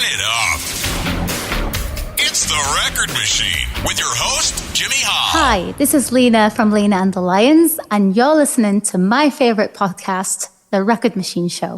it up. It's the Record Machine with your host, Jimmy Ha. Hi, this is Lina from Lina and the Lions, and you're listening to my favorite podcast, The Record Machine Show.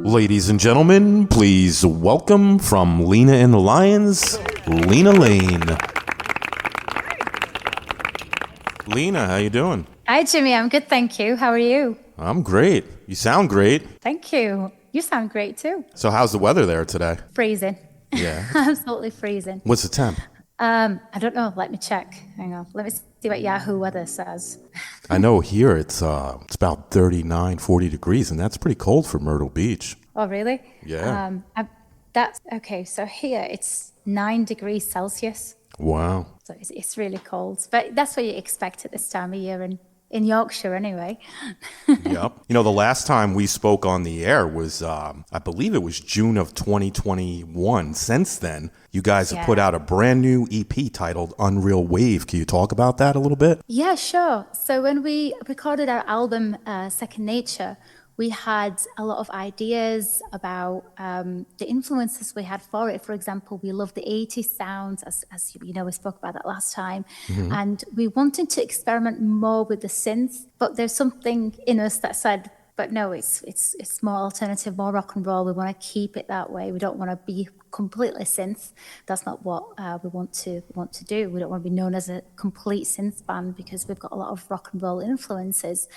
Ladies and gentlemen, please welcome from Lina and the Lions, Lina Lane. Lina, how you doing? Hi, Jimmy. I'm good, thank you. How are you? I'm great. You sound great. Thank you. You sound great, too. So how's the weather there today? Freezing. Yeah. Absolutely freezing. What's the temp? I don't know. Let me check. Hang on. Let me see what Yahoo Weather says. I know here it's about 39, 40 degrees, and that's pretty cold for Myrtle Beach. Oh, really? Yeah. That's okay. So here it's 9 degrees Celsius. Wow. So it's really cold. But that's what you expect at this time of year in Yorkshire anyway. Yep. You know, the last time we spoke on the air was, I believe it was June of 2021. Since then, you guys have put out a brand new EP titled Unreal Wave. Can you talk about that a little bit? Yeah, sure. So when we recorded our album, Second Nature, we had a lot of ideas about the influences we had for it. For example, we love the 80s sounds, as you know, we spoke about that last time. Mm-hmm. And we wanted to experiment more with the synth, but there's something in us that said, but no, it's more alternative, more rock and roll. We want to keep it that way. We don't want to be completely synth. That's not what we want to do. We don't want to be known as a complete synth band because we've got a lot of rock and roll influences,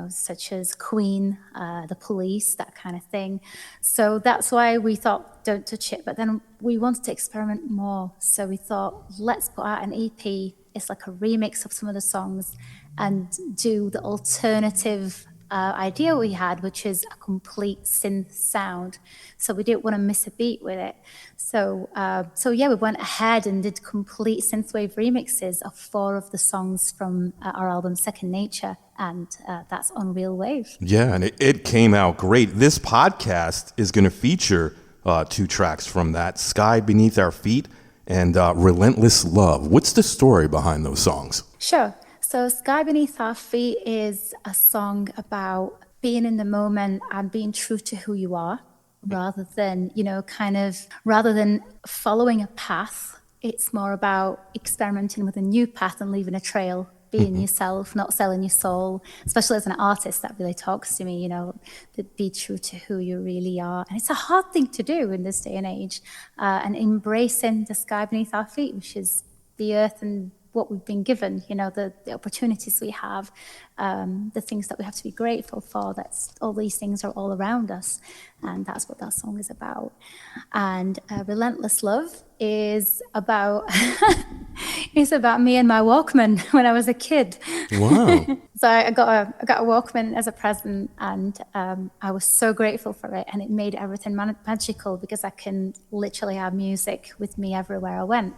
such as Queen, The Police, that kind of thing. So that's why we thought, don't touch it. But then we wanted to experiment more. So we thought, let's put out an EP. It's like a remix of some of the songs and do the alternative idea we had, which is a complete synth sound. So we didn't want to miss a beat with it. So we went ahead and did complete synthwave remixes of 4 of the songs from our album Second Nature, and that's Unreal Wave. Yeah, and it came out great. This podcast is going to feature 2 tracks from that, Sky Beneath Our Feet and Relentless Love. What's the story behind those songs? Sure. So Sky Beneath Our Feet is a song about being in the moment and being true to who you are rather than following a path. It's more about experimenting with a new path and leaving a trail, being yourself, not selling your soul, especially as an artist. That really talks to me, to be true to who you really are. And it's a hard thing to do in this day and age, and embracing the sky beneath our feet, which is the earth and what we've been given, the opportunities we have, the things that we have to be grateful for. That's all these things are all around us, and that's what that song is about. And Relentless Love is about it's about me and my Walkman when I was a kid. Wow! So I got a Walkman as a present, and I was so grateful for it, and it made everything magical because I can literally have music with me everywhere I went.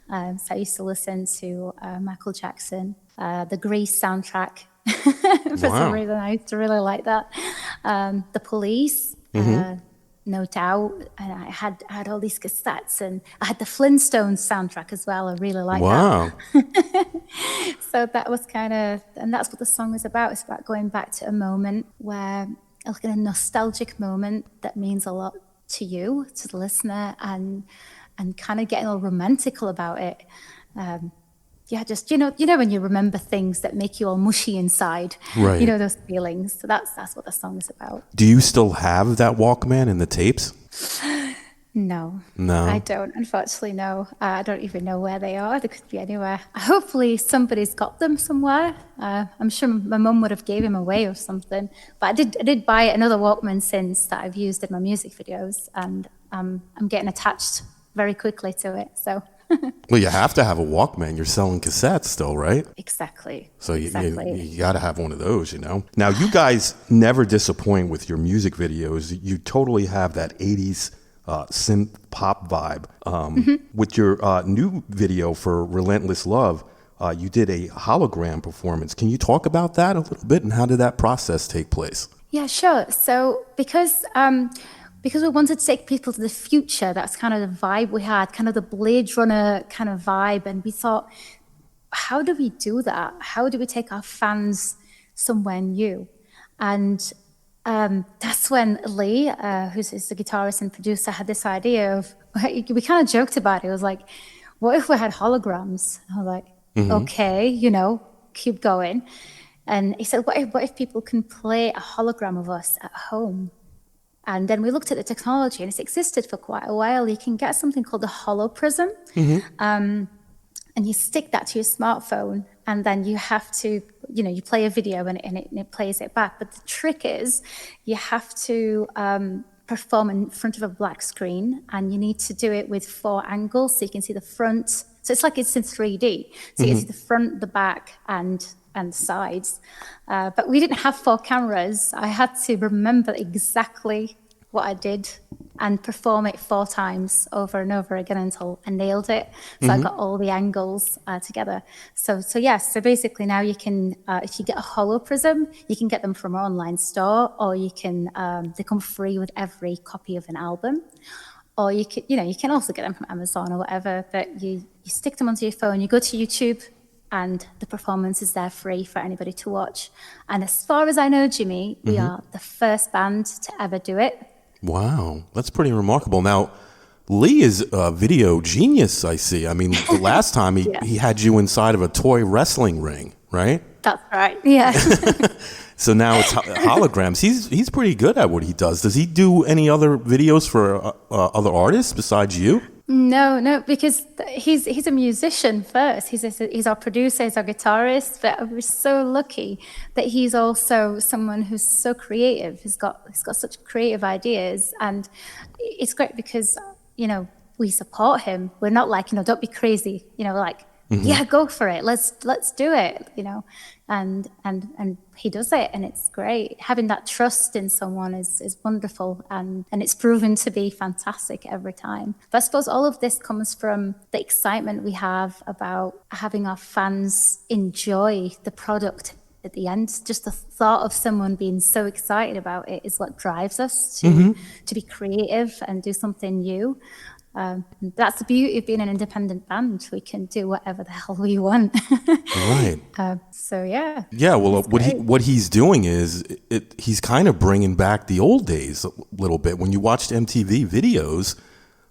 So I used to listen to Michael Jackson, the Grease soundtrack. For some reason, I used to really like that. The Police, no doubt. And I had all these cassettes, and I had the Flintstones soundtrack as well. I really liked that. So that was and that's what the song is about. It's about going back to a moment where, like a nostalgic moment that means a lot to you, to the listener, and kind of getting all romantical about it. Just when you remember things that make you all mushy inside, right? Those feelings. So that's what the song is about. Do you still have that Walkman and the tapes? No, I don't. Unfortunately, no. I don't even know where they are. They could be anywhere. Hopefully, somebody's got them somewhere. I'm sure my mum would have gave him away or something. But I did buy another Walkman since that I've used in my music videos, and I'm getting attached very quickly to it. So. Well, you have to have a Walkman. You're selling cassettes still, right? Exactly. So you got to have one of those, Now, you guys never disappoint with your music videos. You totally have that 80s synth pop vibe. With your new video for Relentless Love, you did a hologram performance. Can you talk about that a little bit, and how did that process take place? Yeah, sure. So because we wanted to take people to the future, that's kind of the vibe we had, kind of the Blade Runner kind of vibe. And we thought, how do we do that? How do we take our fans somewhere new? And that's when Lee, who's the guitarist and producer, had this idea of, we kind of joked about it. It was like, what if we had holograms? I was like, okay, keep going. And he said, what if people can play a hologram of us at home? And then we looked at the technology, and it's existed for quite a while. You can get something called a holoprism, and you stick that to your smartphone, and then you have to, you play a video, and it plays it back. But the trick is, you have to perform in front of a black screen, and you need to do it with 4 angles, so you can see the front. So it's like it's in 3D. So you can see the front, the back, and the sides. But we didn't have 4 cameras. I had to remember exactly what I did and perform it 4 times over and over again until I nailed it. So I got all the angles together. So basically now you can, if you get a holoprism, you can get them from our online store, or you can, they come free with every copy of an album. Or you can also get them from Amazon or whatever, but you stick them onto your phone, you go to YouTube, and the performance is there free for anybody to watch. And as far as I know, Jimmy, we are the first band to ever do it. Wow, that's pretty remarkable. Now, Lee is a video genius, I see. I mean, the last time he had you inside of a toy wrestling ring, right? That's right. Yeah. So now it's holograms. He's pretty good at what he does. Does he do any other videos for other artists besides you? No, because he's a musician first. He's our producer, he's our guitarist. But we're so lucky that he's also someone who's so creative. He's got such creative ideas, and it's great because we support him. We're not like don't be crazy. Like yeah, go for it. Let's do it. And he does it, and it's great. Having that trust in someone is wonderful, and it's proven to be fantastic every time. But I suppose all of this comes from the excitement we have about having our fans enjoy the product at the end. Just the thought of someone being so excited about it is what drives us to be creative and do something new. That's the beauty of being an independent band. We can do whatever the hell we want. Right. So yeah. Yeah. Well, what he's doing is he's kind of bringing back the old days a little bit. When you watched MTV videos,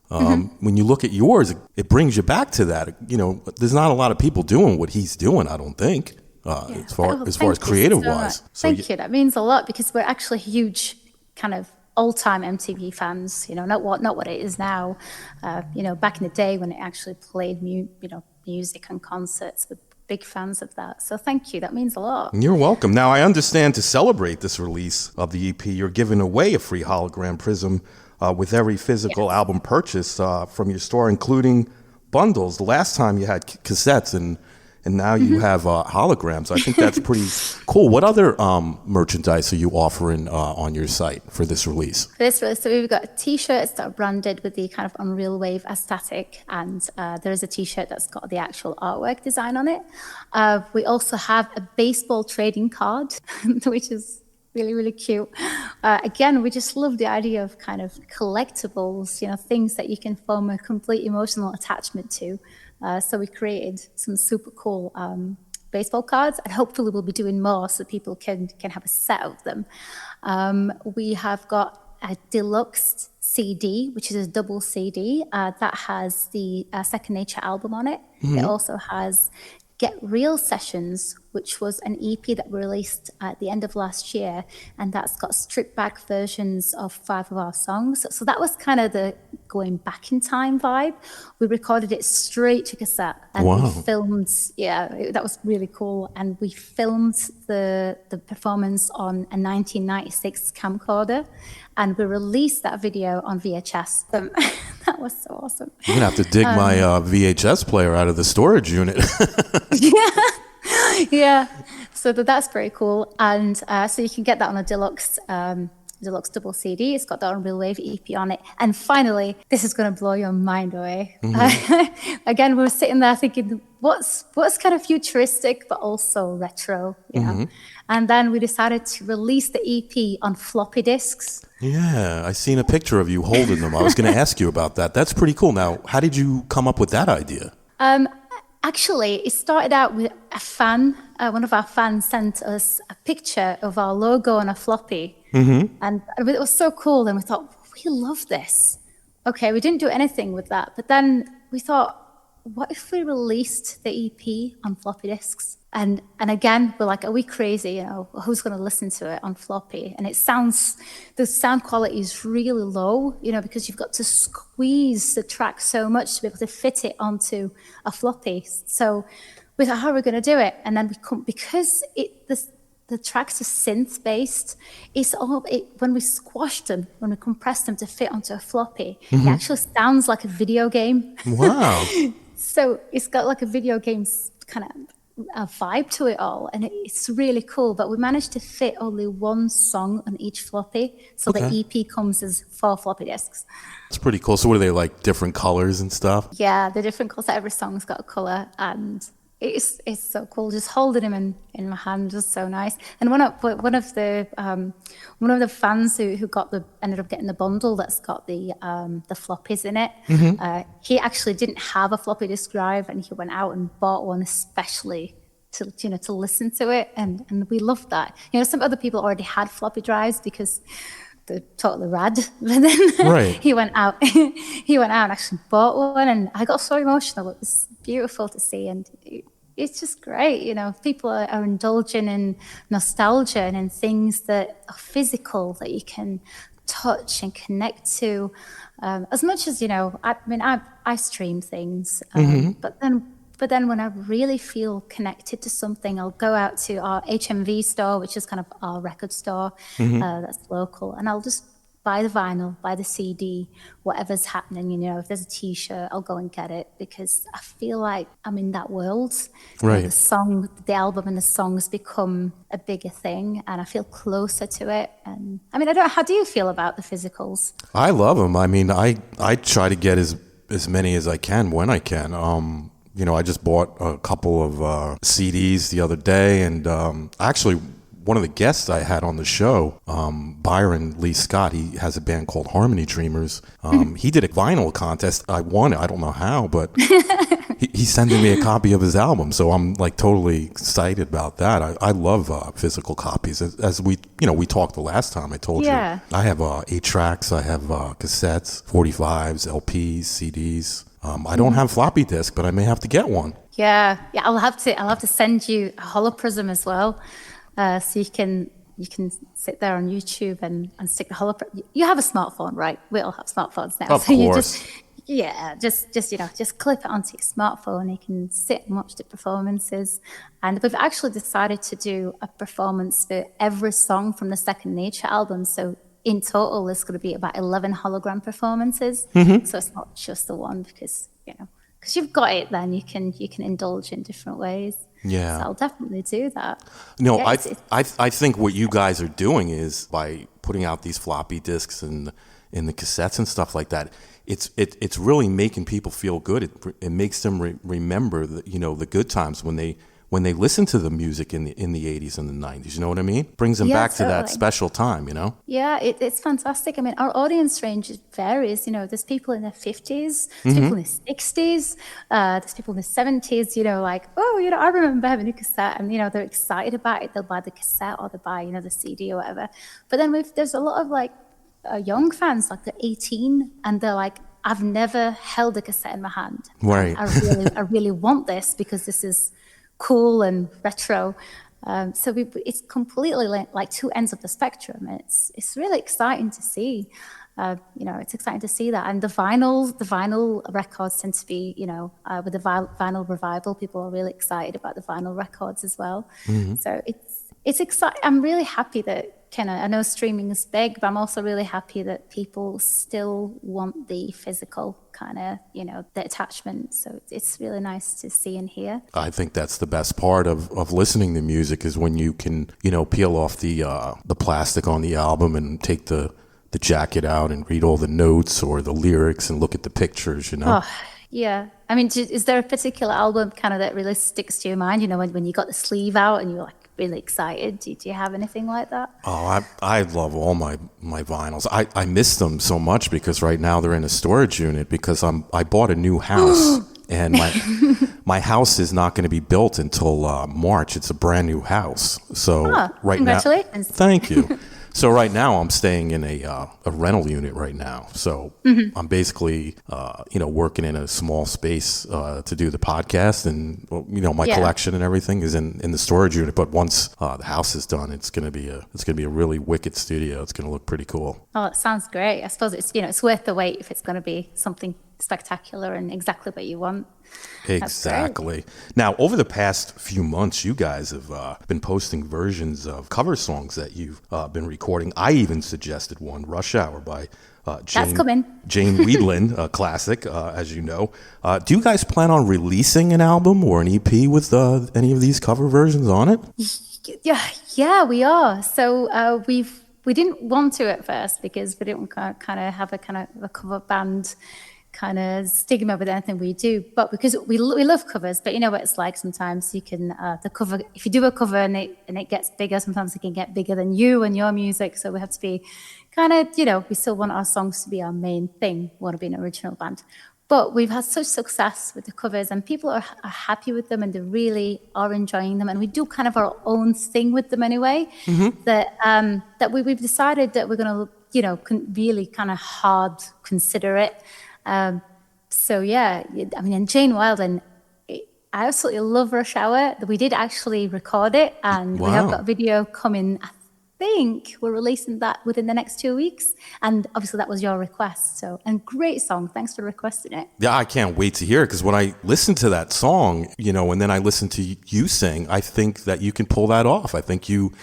when you look at yours, it brings you back to that. There's not a lot of people doing what he's doing, I don't think, as far as creative wise. So thank you. That means a lot because we're actually huge kind of old-time MTV fans, not what it is now. Back in the day when it actually played music and concerts, we're big fans of that. So thank you. That means a lot. You're welcome. Now, I understand to celebrate this release of the EP, you're giving away a free hologram prism with every physical album purchase from your store, including bundles. The last time you had cassettes and now you have holograms. I think that's pretty cool. What other merchandise are you offering on your site for this release? So we've got T-shirts that are branded with the kind of Unreal Wave aesthetic, and there is a T-shirt that's got the actual artwork design on it. We also have a baseball trading card, which is really, really cute. Again, we just love the idea of kind of collectibles, things that you can form a complete emotional attachment to. So we created some super cool baseball cards, and hopefully we'll be doing more so people can have a set of them. We have got a deluxe CD, which is a double CD that has the Second Nature album on it. It also has Get Real Sessions, which was an EP that we released at the end of last year, and that's got stripped back versions of 5 of our songs. So that was kind of the going back in time vibe. We recorded it straight to cassette, and we filmed. That was really cool. And we filmed the performance on a 1996 camcorder, and we released that video on VHS. That was so awesome. I'm gonna have to dig my VHS player out of the storage unit. Yeah. So that's pretty cool. And so you can get that on a deluxe double CD. It's got the Unreal Wave EP on it. And finally, this is going to blow your mind away. Again, we were sitting there thinking, what's kind of futuristic, but also retro, you know? And then we decided to release the EP on floppy disks. Yeah, I seen a picture of you holding them. I was going to ask you about that. That's pretty cool. Now, how did you come up with that idea? Actually, it started out with a fan. One of our fans sent us a picture of our logo on a floppy. And it was so cool. And we thought, we love this. Okay, we didn't do anything with that. But then we thought, what if we released the EP on floppy disks? And again, we're like, are we crazy? You know, who's going to listen to it on floppy? And the sound quality is really low, you know, because you've got to squeeze the track so much to be able to fit it onto a floppy. So we thought, how are we going to do it? And then because the tracks are synth based, when we squashed them, when we compressed them to fit onto a floppy, it actually sounds like a video game. Wow. So it's got like a video game kind of a vibe to it all, and it's really cool. But we managed to fit only one song on each floppy, so the EP comes as 4 floppy disks. It's pretty cool. So what are they, like different colors and stuff? Yeah, the different colors. Every song's got a color, and it's so cool. Just holding him in my hand was so nice. And one of the fans who ended up getting the bundle that's got the floppies in it. He actually didn't have a floppy disk drive, and he went out and bought one especially to listen to it. And we loved that. You know, some other people already had floppy drives because they're totally rad. But then he went out and actually bought one, and I got so emotional. It was beautiful to see, and it's just great. You know, people are indulging in nostalgia and in things that are physical that you can touch and connect to. As much as, you know, I stream things, but then when I really feel connected to something, I'll go out to our HMV store, which is kind of our record store that's local, and I'll just buy the vinyl, buy the CD, whatever's happening. You know, if there's a T-shirt, I'll go and get it because I feel like I'm in that world. Right. You know, the album and the songs become a bigger thing, and I feel closer to it. And I mean, how do you feel about the physicals? I love them. I mean, I try to get as many as I can when I can. You know, I just bought a couple of CDs the other day, and actually, one of the guests I had on the show, Byron Lee Scott, he has a band called Harmony Dreamers. He did a vinyl contest. I won it. I don't know how, but he's sending me a copy of his album. So I'm like totally excited about that. I love physical copies. As we talked the last time, I told you. I have 8 tracks. I have cassettes, 45s, LPs, CDs. I don't have floppy disk, but I may have to get one. Yeah. I'll have to send you a holoprism as well. So you can sit there on YouTube and stick the holoprism. You have a smartphone, right? We all have smartphones now. Of course. Just clip it onto your smartphone. You can sit and watch the performances. And we've actually decided to do a performance for every song from the Second Nature album. So in total, there's going to be about 11 hologram performances. So it's not just the one because you've got it. Then you can indulge in different ways. Yeah, so I'll definitely do that. No, yeah, I think what you guys are doing is by putting out these floppy disks and in the cassettes and stuff like that. It's really making people feel good. It makes them remember the good times when they listen to the music in the 80s and the 90s. You know what I mean? Brings them back to that special time. Yeah, it's fantastic. I mean, our audience range varies. There's people in their 50s, there's people in their 60s, there's people in their 70s. I remember having a cassette, and they're excited about it. They'll buy the cassette or they buy the CD or whatever. But then there's a lot of young fans, like they're 18, and they're like, I've never held a cassette in my hand. Right. I really want this because this is cool and retro. So it's completely like two ends of the spectrum. It's really exciting to see. It's exciting to see that. And the vinyl records tend to be, with the vinyl revival, people are really excited about the vinyl records as well. So it's exciting. I'm really happy that I know streaming is big, but I'm also really happy that people still want the physical kind of, the attachment. So it's really nice to see and hear. I think that's the best part of listening to music is when you can, peel off the plastic on the album and take the jacket out and read all the notes or the lyrics and look at the pictures, Oh, yeah. I mean, is there a particular album kind of that really sticks to your mind? When you got the sleeve out and you're like really excited. Do you have anything like that? Oh, I love all my vinyls. I miss them so much because right now they're in a storage unit because I bought a new house and my house is not going to be built until March. It's a brand new house. So right congratulations. Now, thank you. So right now I'm staying in a rental unit right now. So I'm basically, working in a small space to do the podcast, and my collection and everything is in the storage unit. But once the house is done, it's gonna be a really wicked studio. It's gonna look pretty cool. Oh, it sounds great. I suppose it's worth the wait if it's gonna be something spectacular and exactly what you want. Exactly. Now, over the past few months, you guys have been posting versions of cover songs that you've been recording. I even suggested one, Rush Hour by Jane Weedland, a classic, as you know. Do you guys plan on releasing an album or an EP with any of these cover versions on it? Yeah, we are. So we didn't want to at first because we didn't kind of have a cover band kind of stigma with anything we do, but because we love covers, but you know what it's like sometimes you can the cover, if you do a cover and it gets bigger, sometimes it can get bigger than you and your music, so we have to be kind of, we still want our songs to be our main thing, want to be an original band. But we've had such success with the covers and people are happy with them and they really are enjoying them, and we do kind of our own thing with them anyway, that we've decided that we're going to really kind of hard consider it. So yeah, I mean, and Jane Wilden, I absolutely love Rush Hour. We did actually record it, and we have got a video coming. I think we're releasing that within the next 2 weeks. And obviously that was your request. So, and great song. Thanks for requesting it. Yeah, I can't wait to hear it, because when I listen to that song, and then I listen to you sing, I think that you can pull that off. I think you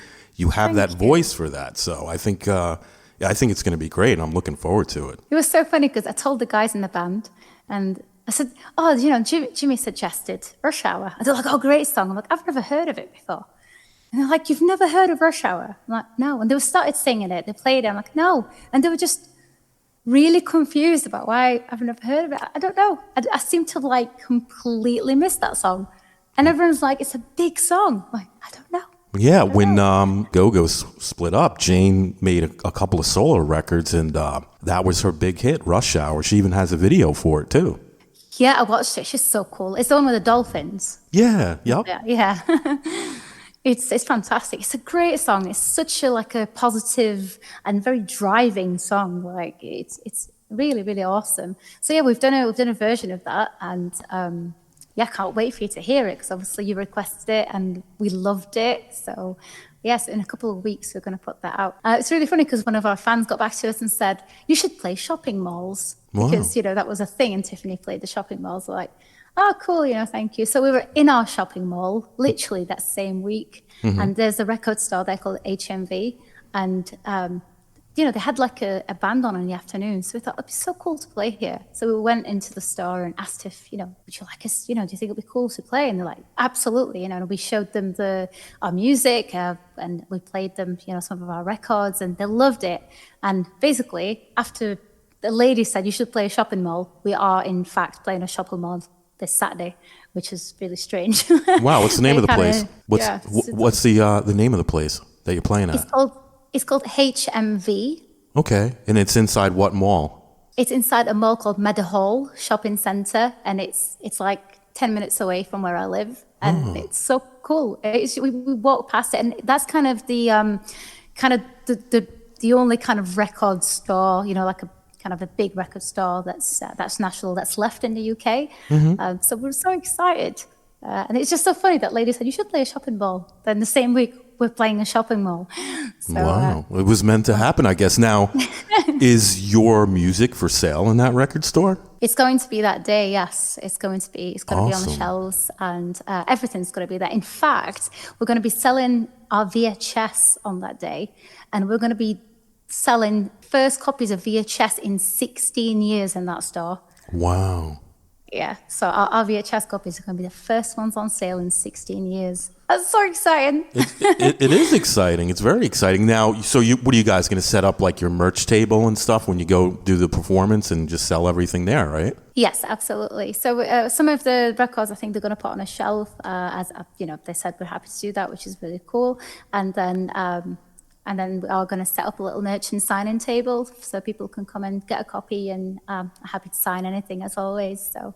have that voice for that. So I think it's going to be great, and I'm looking forward to it. It was so funny because I told the guys in the band, and I said, Jimmy suggested Rush Hour. And they're like, oh, great song. I'm like, I've never heard of it before. And they're like, you've never heard of Rush Hour? I'm like, no. And they started singing it. They played it. I'm like, no. And they were just really confused about why I've never heard of it. I don't know. I seem to completely miss that song. And everyone's like, it's a big song. I'm like, I don't know. Yeah, when Go-Go split up, Jane made a couple of solo records, and that was her big hit, Rush Hour. She even has a video for it, too. Yeah, I watched it. She's so cool. It's the one with the dolphins. Yeah, yep. Yeah. It's fantastic. It's a great song. It's such a positive and very driving song. It's really, really awesome. So yeah, we've done a version of that, and can't wait for you to hear it, because obviously you requested it and we loved it. So yes, in a couple of weeks we're going to put that out. It's really funny because one of our fans got back to us and said, you should play shopping malls. Wow. Because that was a thing, and Tiffany played the shopping malls. We're like, oh, cool, thank you. So we were in our shopping mall literally that same week. Mm-hmm. And there's a record store there called HMV. And, they had a band on in the afternoon. So we thought it'd be so cool to play here. So we went into the store and asked if, would you like us, do you think it'd be cool to play? And they're like, absolutely. And we showed them our music and we played them, some of our records, and they loved it. And basically, after the lady said you should play a shopping mall, we are in fact playing a shopping mall this Saturday, which is really strange. Wow, what's the name of the place? What's the name of the place that you're playing at? It's called HMV. Okay, and it's inside what mall? It's inside a mall called Meadowhall Shopping Centre, and it's like 10 minutes away from where I live, and it's so cool. We walk past it, and that's kind of the only kind of record store, kind of a big record store that's national, that's left in the UK. Mm-hmm. So we're so excited. And it's just so funny that lady said, you should play a shopping mall. Then the same week, we're playing a shopping mall. So, wow. It was meant to happen, I guess. Now, is your music for sale in that record store? It's going to be that day, yes. It's going to be on the shelves, and everything's going to be there. In fact, we're going to be selling our VHS on that day, and we're going to be selling first copies of VHS in 16 years in that store. Wow. Yeah, so our VHS copies are going to be the first ones on sale in 16 years. That's so exciting. It is exciting. It's very exciting. Now, so what are you guys going to set up, like your merch table and stuff when you go do the performance and just sell everything there, right? Yes, absolutely. So some of the records I think they're going to put on a shelf, as they said we're happy to do that, which is really cool. And then we are going to set up a little merchant sign-in table so people can come and get a copy, and I'm happy to sign anything as always. So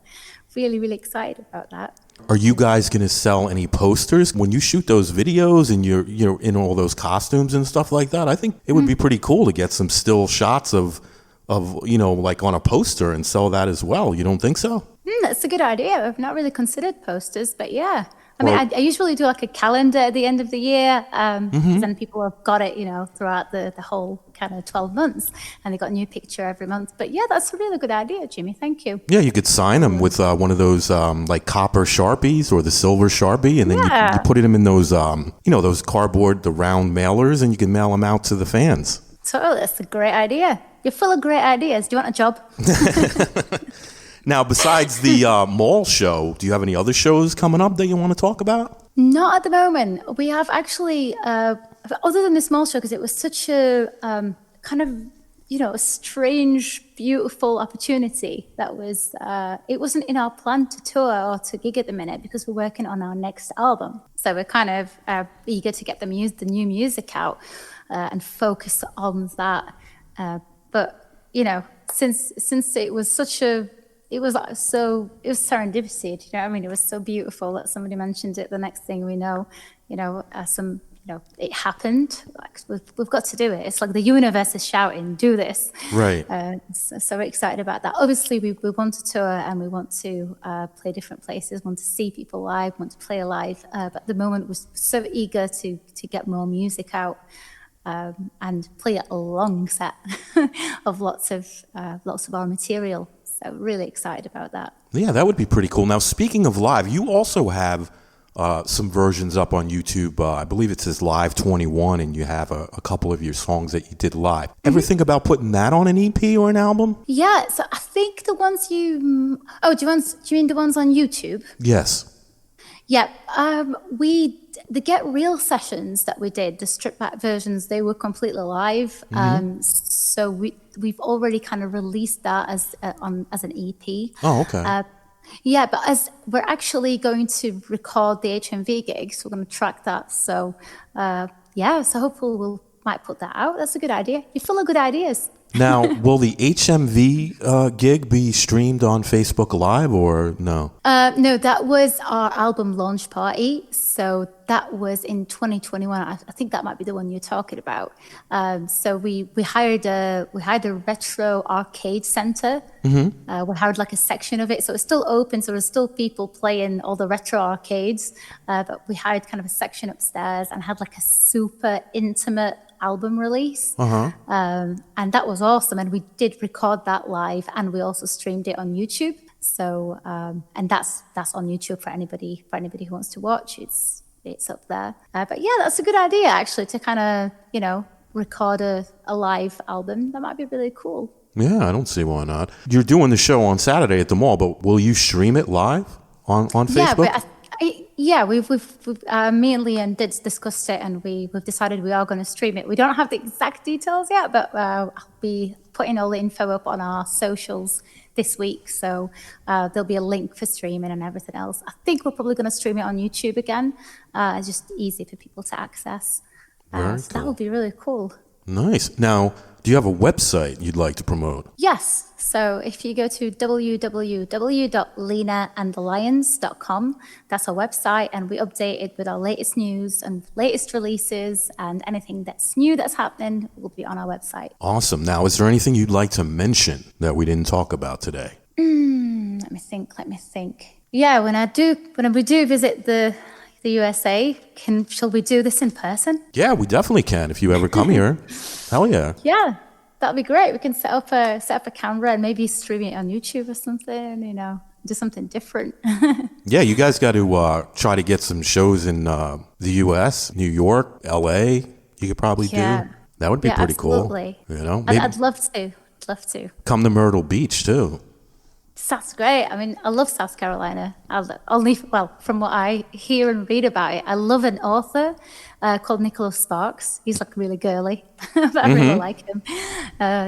really, really excited about that. Are you guys going to sell any posters when you shoot those videos and you're in all those costumes and stuff like that? I think it would be pretty cool to get some still shots of like on a poster and sell that as well. You don't think so? That's a good idea. I've not really considered posters, but yeah. I mean, I usually do like a calendar at the end of the year, then people have got it, throughout the whole kind of 12 months, and they got a new picture every month. But yeah, that's a really good idea, Jimmy. Thank you. Yeah, you could sign them with one of those like copper Sharpies or the silver Sharpie, and then you put them in those, those cardboard, the round mailers, and you can mail them out to the fans. Totally, that's a great idea. You're full of great ideas. Do you want a job? Now, besides the mall show, do you have any other shows coming up that you want to talk about? Not at the moment. We have actually, other than this mall show, because it was such a kind of, a strange, beautiful opportunity that was, it wasn't in our plan to tour or to gig at the minute because we're working on our next album. So we're kind of eager to get the new music out and focus on that. But, since it was such a, it was serendipity, it was so beautiful that somebody mentioned it. The next thing we know, some it happened. Like we've got to do it. It's like the universe is shouting, do this. Right. So we're excited about that. Obviously, we want to tour and we want to play different places, want to see people live, want to play live. But at the moment, we're so eager to get more music out and play a long set of lots of our material. So really excited about that. Yeah, that would be pretty cool. Now, speaking of live, you also have some versions up on YouTube. I believe it says Live 21, and you have a couple of your songs that you did live. Ever think about putting that on an EP or an album? Yeah, so I think the ones you... Oh, do you mean the ones on YouTube? Yes. Yeah, the Get Real sessions that we did, the stripped back versions, they were completely live. So we've already kind of released that as an EP. Oh, okay. Yeah, but as we're actually going to record the HMV gigs, we're going to track that. So so hopefully we might put that out. That's a good idea. You're full of good ideas. Now, will the HMV gig be streamed on Facebook Live or no? No, that was our album launch party. So that was in 2021. I think that might be the one you're talking about. So we hired a retro arcade center. We hired like a section of it. So it's still open. So there's still people playing all the retro arcades. But we hired kind of a section upstairs and had like a super intimate album release. And that was awesome. And we did record that live and we also streamed it on YouTube. So and that's on YouTube for anybody who wants to watch. It's up there. But yeah, that's a good idea actually to kind of, record a live album. That might be really cool. Yeah, I don't see why not. You're doing the show on Saturday at the mall, but will you stream it live on Facebook? Yeah, we've me and Lina and Diddz discussed it, and we've decided we are going to stream it. We don't have the exact details yet, but I'll be putting all the info up on our socials this week. So there'll be a link for streaming and everything else. I think we're probably going to stream it on YouTube again. It's just easy for people to access. So cool. that would be really cool. Nice. Now, do you have a website you'd like to promote? Yes. So if you go to www.linaandthelions.com, that's our website, and we update it with our latest news and latest releases, and anything that's new that's happening will be on our website. Awesome. Now, is there anything you'd like to mention that we didn't talk about today? Let me think. Yeah, when we do visit the USA, shall we do this in person? Yeah, we definitely can if you ever come here. Hell yeah. Yeah. That'd be great. We can set up a camera and maybe stream it on YouTube or something, do something different. Yeah, you guys got to try to get some shows in the U.S., New York, L.A. You could probably do. That would be pretty absolutely. Cool. Maybe I'd love to. Come to Myrtle Beach, too. That's great. I mean, I love South Carolina. From what I hear and read about it, I love an author called Nicholas Sparks. He's like really girly, but I really like him.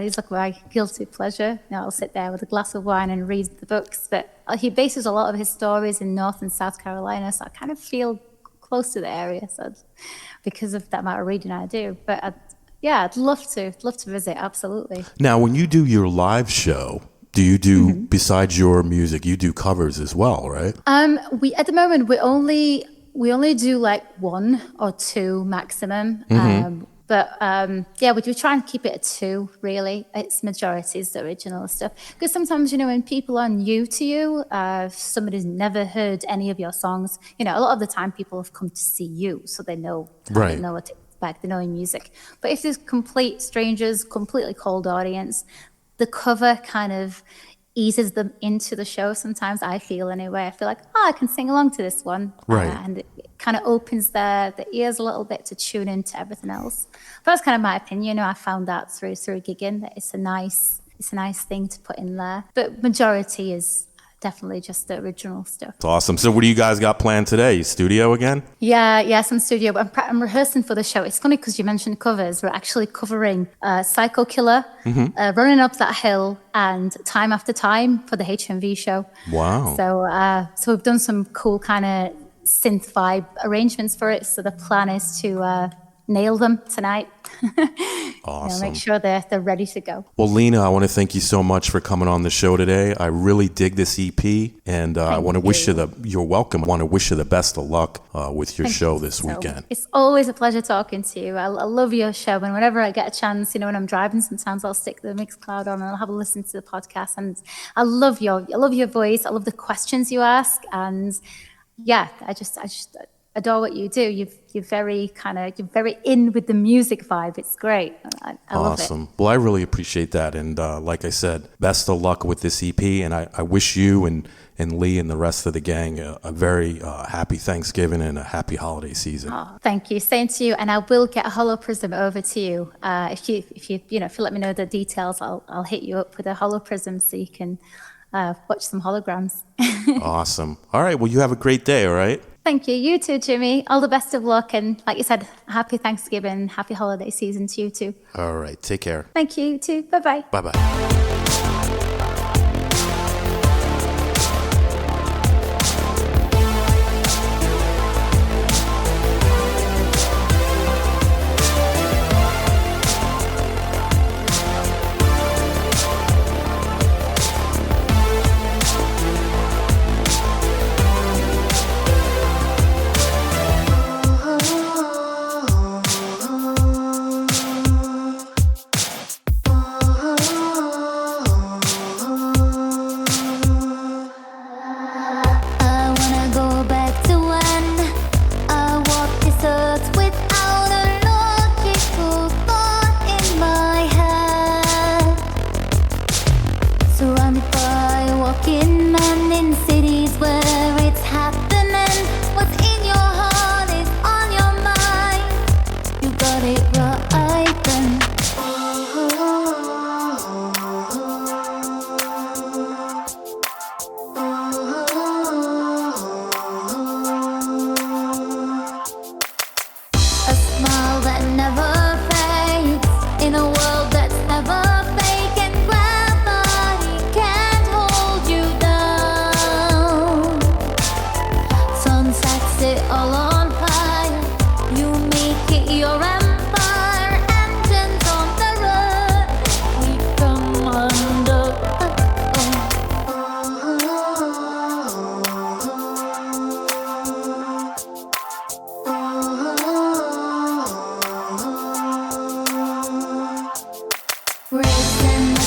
He's like my guilty pleasure. I'll sit there with a glass of wine and read the books. But he bases a lot of his stories in North and South Carolina, so I kind of feel close to the area. So because of that amount of reading I do, but I'd love to visit. Absolutely. Now, when you do your live show, do you do, besides your music, you do covers as well, right? We at the moment we only do like one or two maximum. But we do try and keep it at two, really. It's majority is the original stuff. Because sometimes, when people are new to you, somebody's never heard any of your songs, a lot of the time people have come to see you, so they know, right. They know what to expect, they know your music. But if there's complete strangers, completely cold audience, the cover kind of eases them into the show sometimes, I feel anyway. I feel like, I can sing along to this one. Right. And it kind of opens the ears a little bit to tune into everything else. But that's kind of my opinion. I found that through gigging, that it's a nice thing to put in there. But majority is definitely just the original stuff. That's awesome. So what do you guys got planned today? Studio again? Yeah, some studio. But I'm rehearsing for the show. It's funny because you mentioned covers. We're actually covering Psycho Killer, Running Up That Hill, and Time After Time for the HMV show. Wow. So we've done some cool kind of synth vibe arrangements for it. So the plan is to nail them tonight. Awesome. Make sure they're ready to go. Well, Lina, I want to thank you so much for coming on the show today. I really dig this EP, and I want to wish you you're welcome. I want to wish you the best of luck with your show this weekend. It's always a pleasure talking to you. I love your show, and whenever I get a chance, when I'm driving, sometimes I'll stick the Mixcloud on and I'll have a listen to the podcast. And I love your voice. I love the questions you ask, and yeah, I just adore what you do. You're very in with the music vibe. It's great. I love it. Awesome. Well, I really appreciate that. And like I said, best of luck with this EP. And I wish you and Lee and the rest of the gang a very happy Thanksgiving and a happy holiday season. Oh, thank you. Same to you. And I will get a holoprism over to you. If you let me know the details, I'll hit you up with a holoprism so you can watch some holograms. Awesome. All right. Well, you have a great day. All right. Thank you. You too, Jimmy. All the best of luck. And like you said, happy Thanksgiving, happy holiday season to you too. All right. Take care. Thank you too. Bye-bye. Bye-bye. Racing